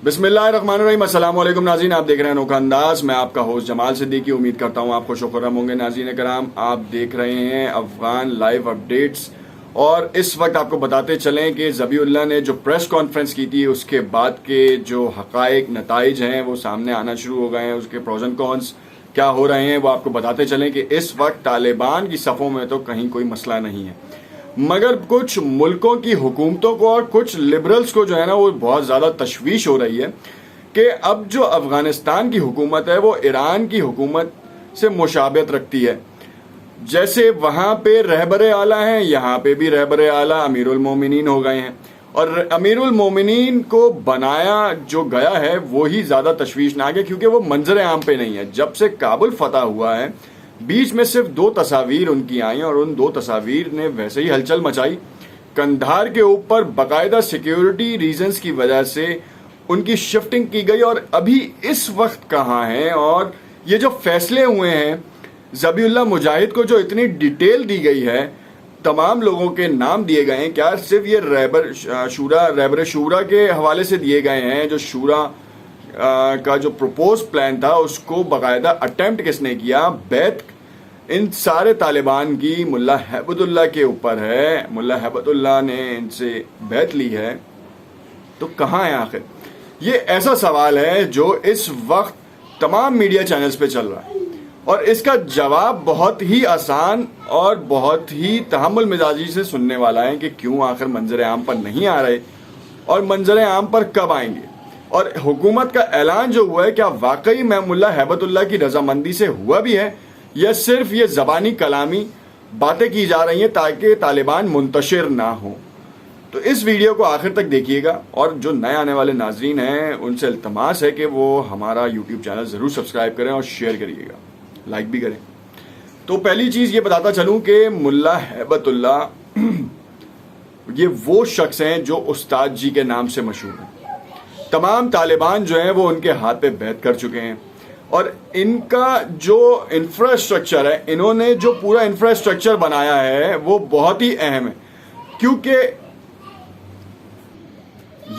बिस्मिल्लाहिर्रहमानिर्रहीम। अस्सलाम वालेकुम नाज़रीन, आप देख रहे हैं अनोखा अंदाज। मैं आपका होस्ट जमाल सिद्दीकी। उम्मीद करता हूँ आप खुश व खुर्रम होंगे। नाज़रीन कराम, आप देख रहे हैं अफगान लाइव अपडेट्स और इस वक्त आपको बताते चलें कि ज़बीउल्लाह ने जो प्रेस कॉन्फ्रेंस की थी उसके बाद के जो हक़ाइक़ नताइज हैं वो सामने आना शुरू हो गए हैं। उसके प्रोज एंड कॉन्स क्या हो रहे हैं वो आपको बताते चलें कि इस वक्त तालिबान की सफ़ों में तो कहीं कोई मसला नहीं है, मगर कुछ मुल्कों की हुकूमतों को और कुछ लिबरल्स को जो है ना वो बहुत ज़्यादा तशवीश हो रही है कि अब जो अफगानिस्तान की हुकूमत है वो ईरान की हुकूमत से मुशाबहत रखती है। जैसे वहाँ पे रहबरे आला हैं, यहाँ पे भी रहबरे आला अमीरुल मोमिनीन हो गए हैं और अमीरुल मोमिनीन को बनाया जो गया है वो ही ज़्यादा तशवीशनाक है, क्योंकि वो मंजर आम पे नहीं है। जब से काबुल फतह हुआ है बीच में सिर्फ 2 तस्वीर उनकी आई और उन 2 तस्वीर ने वैसे ही हलचल मचाई। कंधार के ऊपर बाकायदा सिक्योरिटी रीजंस की वजह से उनकी शिफ्टिंग की गई और अभी इस वक्त कहाँ हैं। और ये जो फैसले हुए हैं ज़बीउल्लाह मुजाहिद को जो इतनी डिटेल दी गई है, तमाम लोगों के नाम दिए गए हैं, क्या सिर्फ ये रहबर शूरा के हवाले से दिए गए हैं। जो शूरा का जो प्रपोज प्लान था उसको बाकायदा अटेम्प्ट किसने किया, बैत इन सारे तालिबान की मुल्ला हैबतुल्लाह के ऊपर है। मुल्ला हैबतुल्लाह ने इनसे बैत ली है, तो कहाँ है आखिर? ये ऐसा सवाल है जो इस वक्त तमाम मीडिया चैनल्स पे चल रहा है और इसका जवाब बहुत ही आसान और बहुत ही तहम्मुल मिजाजी से सुनने वाला है कि क्यों आखिर मंजर आम पर नहीं आ रहे और मंजर आम पर कब आएंगे। और हुकूमत का ऐलान जो हुआ है क्या वाकई में मुल्ला हैबतुल्लाह की रजामंदी से हुआ भी है या सिर्फ ये ज़बानी कलामी बातें की जा रही हैं ताकि तालिबान मुंतशिर ना हो? तो इस वीडियो को आखिर तक देखिएगा और जो नए आने वाले नाजरीन हैं उनसे इल्तमास है कि वो हमारा यूट्यूब चैनल ज़रूर सब्सक्राइब करें और शेयर करिएगा, लाइक भी करें। तो पहली चीज़ ये बताता चलूँ कि मुल्ला हैबतुल्लाह ये वो शख्स हैं जो उस्ताद जी के नाम से मशहूर हैं। तमाम तालिबान जो हैं वो उनके हाथ पे बैत कर चुके हैं और इनका जो इंफ्रास्ट्रक्चर है, इन्होंने जो पूरा इंफ्रास्ट्रक्चर बनाया है वो बहुत ही अहम है। क्योंकि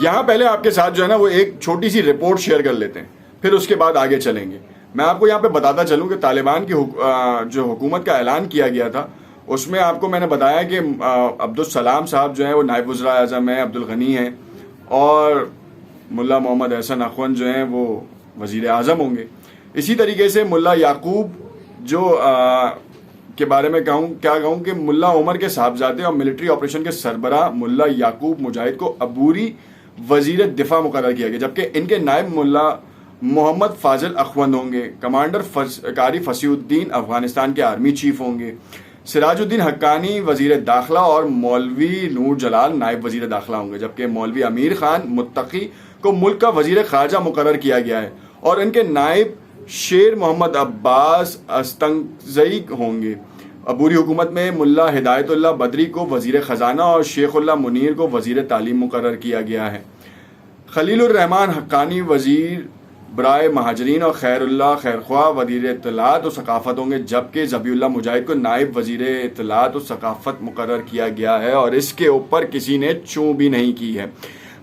यहाँ पहले आपके साथ जो है ना वो एक छोटी सी रिपोर्ट शेयर कर लेते हैं, फिर उसके बाद आगे चलेंगे। मैं आपको यहाँ पे बताता चलूँ कि तालिबान की जो हुकूमत का ऐलान किया गया था उसमें आपको मैंने बताया कि अब्दुल सलाम साहब जो हैं वो नायब वज़ीर आज़म हैं, अब्दुल गनी हैं और मुल्ला मोहम्मद एहसन अखवन जो हैं वो वज़ीर आज़म होंगे। इसी तरीके से मुल्ला याकूब जो के बारे में कहूँ कि मुल्ला उमर के साहबजादे और मिलिट्री ऑपरेशन के सरबराह मुल्ला याकूब मुजाहिद को अबूरी वज़ीर दिफा मुकर्रर किया गया, जबकि इनके नायब मुल्ला मोहम्मद फाजिल अखवंद होंगे। कमांडर कारी फसीउद्दीन अफगानिस्तान के आर्मी चीफ होंगे। सिराजुद्दीन हक्कानी वज़ीर दाखिला और मौलवी नूर जलाल नायब वज़ीर दाखिला होंगे, जबकि मौलवी अमीर खान मुत्तकी को मुल्क का वज़ीर ख़ारजा मुकर्रर किया गया है और इनके नायब शेर मोहम्मद अब्बास अस्तंगज़ई होंगे। अबूरी हुकूमत में मुल्ला हिदायतुल्लाह बदरी को वज़ीर ख़जाना और शेखुल्लाह मुनीर को वज़ीर तालीम मुकर्रर किया गया है। खलीलुर रहमान हक्कानी वज़ीर बराए महाजरीन और खैरुल्लाह खैरख्वाह वज़ीर इत्तलात और सकाफ़त होंगे, जबकि ज़बीउल्लाह मुजाहिद को नायब वज़ीर इत्तलात और सकाफ़त मुकर्रर किया गया है और इसके ऊपर किसी ने चूं भी नहीं की है।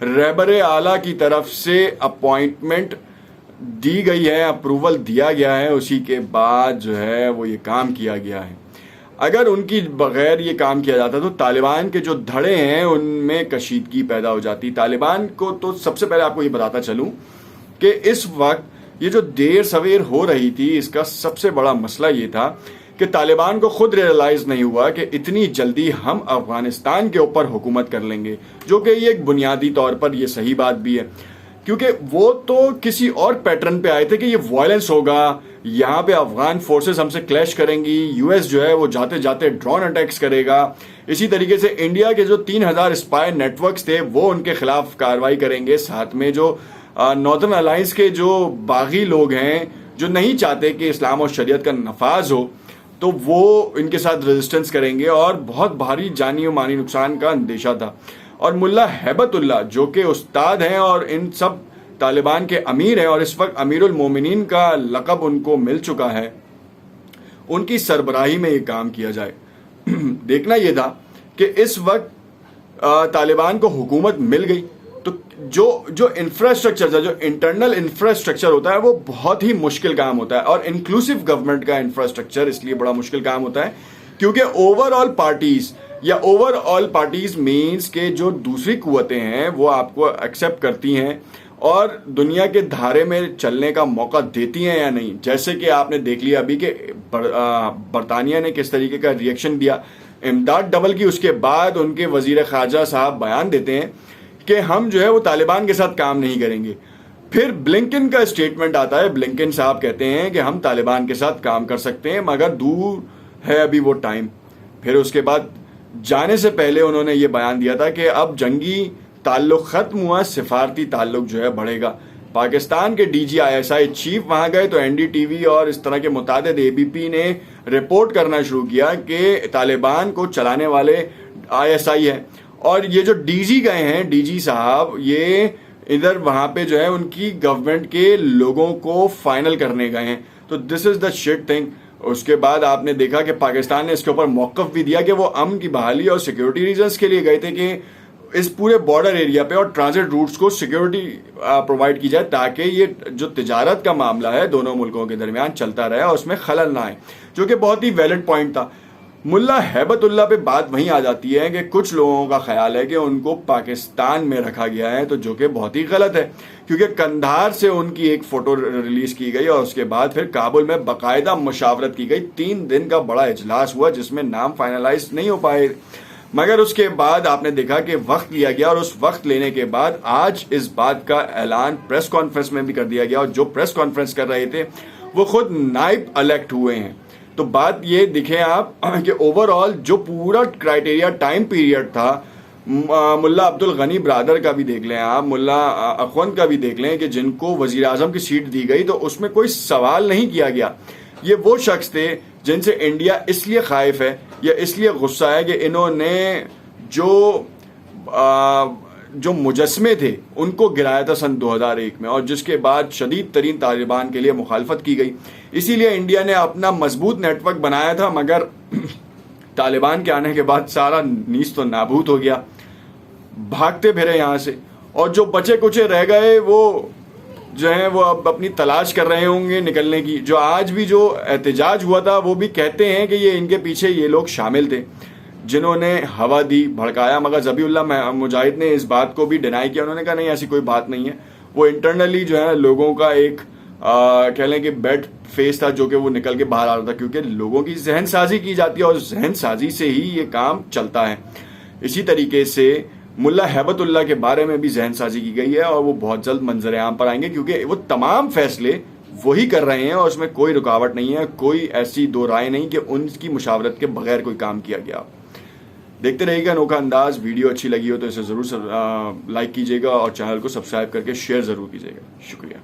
रहबर आला की तरफ से अपॉइंटमेंट दी गई है, अप्रूवल दिया गया है, उसी के बाद जो है वो ये काम किया गया है। अगर उनकी बगैर ये काम किया जाता तो तालिबान के जो धड़े हैं उनमें कशीदगी पैदा हो जाती। तालिबान को तो सबसे पहले आपको ये बताता चलूँ कि इस वक्त ये जो देर सवेर हो रही थी इसका सबसे बड़ा मसला ये था कि तालिबान को खुद रियलाइज़ नहीं हुआ कि इतनी जल्दी हम अफगानिस्तान के ऊपर हुकूमत कर लेंगे, जो कि ये एक बुनियादी तौर पर ये सही बात भी है, क्योंकि वो तो किसी और पैटर्न पे आए थे कि ये वायलेंस होगा, यहाँ पे अफगान फोर्सेस हमसे क्लैश करेंगी, यूएस जो है वो जाते जाते ड्रोन अटैक्स करेगा। इसी तरीके से इंडिया के जो 3000 स्पाई नेटवर्क्स थे वो उनके खिलाफ कार्रवाई करेंगे। साथ में जो नॉर्दर्न अलायंस के जो बागी लोग हैं जो नहीं चाहते कि इस्लाम और शरीयत का नफाज हो, तो वो इनके साथ रेजिस्टेंस करेंगे और बहुत भारी जानी और मानी नुकसान का अंदेशा था। और मुल्ला हैबतुल्लाह जो कि उस्ताद हैं और इन सब तालिबान के अमीर हैं और इस वक्त अमीरुल मोमिनीन का लक़ब उनको मिल चुका है, उनकी सरबराही में ये काम किया जाए। देखना ये था कि इस वक्त तालिबान को हुकूमत मिल गई तो جو انفراسٹرکچر تھا, جو انٹرنل انفراسٹرکچر ہوتا ہے وہ بہت ہی مشکل کام ہوتا ہے. اور انکلوسیو گورنمنٹ کا انفراسٹرکچر اس لیے بڑا مشکل کام ہوتا ہے کیونکہ اوور آل پارٹیز مینس کہ جو دوسری قوتیں ہیں وہ آپ کو ایکسیپٹ کرتی ہیں اور دنیا کے دھارے میں چلنے کا موقع دیتی ہیں یا نہیں. جیسے کہ آپ نے دیکھ لیا ابھی کہ برطانیہ نے کس طریقے کا ریئیکشن دیا امداد ڈبل کی. اس کے بعد ان کے وزیر خارجہ صاحب بیان دیتے ہیں کہ ہم جو ہے وہ طالبان کے ساتھ کام نہیں کریں گے. پھر بلنکن کا اسٹیٹمنٹ آتا ہے, بلنکن صاحب کہتے ہیں کہ ہم طالبان کے ساتھ کام کر سکتے ہیں مگر دور ہے ابھی وہ ٹائم. پھر اس کے بعد جانے سے پہلے انہوں نے یہ بیان دیا تھا کہ اب جنگی تعلق ختم ہوا, سفارتی تعلق جو ہے بڑھے گا. پاکستان کے D G I S I chief وہاں گئے تو این ڈی ٹی وی اور اس طرح کے متعدد اے بی پی نے رپورٹ کرنا شروع کیا کہ طالبان کو چلانے والے آئی ایس آئی ہے. اور یہ جو ڈی جی گئے ہیں, ڈی جی صاحب یہ ادھر وہاں پہ جو ہے ان کی گورنمنٹ کے لوگوں کو فائنل کرنے گئے ہیں. تو دس از دا شٹ تھنگ. اس کے بعد آپ نے دیکھا کہ پاکستان نے اس کے اوپر موقف بھی دیا کہ وہ امن کی بحالی اور سیکیورٹی ریزنز کے لیے گئے تھے کہ اس پورے بارڈر ایریا پہ اور ٹرانزٹ روٹس کو سیکیورٹی پرووائڈ کی جائے تاکہ یہ جو تجارت کا معاملہ ہے دونوں ملکوں کے درمیان چلتا رہے اور اس میں خلل نہ آئے, جو کہ بہت ہی ویلڈ پوائنٹ تھا. ملا ہیبت اللہ پہ بات وہیں آ جاتی ہے کہ کچھ لوگوں کا خیال ہے کہ ان کو پاکستان میں رکھا گیا ہے, تو جو کہ بہت ہی غلط ہے کیونکہ قندھار سے ان کی ایک فوٹو ریلیز کی گئی اور اس کے بعد پھر کابل میں باقاعدہ مشاورت کی گئی. 3 دن کا بڑا اجلاس ہوا جس میں نام فائنلائز نہیں ہو پائے, مگر اس کے بعد آپ نے دیکھا کہ وقت لیا گیا اور اس وقت لینے کے بعد آج اس بات کا اعلان پریس کانفرنس میں بھی کر دیا گیا. اور جو پریس کانفرنس کر رہے تھے وہ خود نائب الیکٹ ہوئے ہیں. تو بات یہ دیکھیں آپ کہ اوور آل جو پورا کرائٹیریا ٹائم پیریڈ تھا, ملا عبد الغنی برادر کا بھی دیکھ لیں آپ, ملا اخوند کا بھی دیکھ لیں کہ جن کو وزیر اعظم کی سیٹ دی گئی تو اس میں کوئی سوال نہیں کیا گیا. یہ وہ شخص تھے جن سے انڈیا اس لیے خائف ہے یا اس لیے غصہ ہے کہ انہوں نے جو مجسمے تھے ان کو گرایا تھا سن 2001 میں, اور جس کے بعد شدید ترین طالبان کے لیے مخالفت کی گئی. اسی لیے انڈیا نے اپنا مضبوط نیٹ ورک بنایا تھا, مگر طالبان کے آنے کے بعد سارا نیست و نابود ہو گیا, بھاگتے پھرے یہاں سے. اور جو بچے کچے رہ گئے وہ جو ہیں وہ اب اپنی تلاش کر رہے ہوں گے نکلنے کی. جو آج بھی جو احتجاج ہوا تھا وہ بھی کہتے ہیں کہ یہ ان کے پیچھے یہ لوگ شامل تھے جنہوں نے ہوا دی, بھڑکایا. مگر ذبیح اللہ مجاہد نے اس بات کو بھی ڈینائی کیا, انہوں نے کہا نہیں ایسی کوئی بات نہیں ہے. وہ انٹرنلی جو ہے لوگوں کا ایک کہہ لیں کہ بیڈ فیس تھا جو کہ وہ نکل کے باہر آ رہا تھا, کیونکہ لوگوں کی ذہن سازی کی جاتی ہے اور ذہن سازی سے ہی یہ کام چلتا ہے. اسی طریقے سے ملا ہیبت اللہ کے بارے میں بھی ذہن سازی کی گئی ہے اور وہ بہت جلد منظر عام پر آئیں گے کیونکہ وہ تمام فیصلے وہی کر رہے ہیں اور اس میں کوئی رکاوٹ نہیں ہے, کوئی ایسی دو رائے نہیں کہ ان کی مشاورت کے بغیر کوئی کام کیا گیا. دیکھتے رہیے گا انوکھا انداز. ویڈیو اچھی لگی ہو تو اسے ضرور لائک کیجیے گا اور چینل کو سبسکرائب کر کے شیئر ضرور کیجیے گا. شکریہ.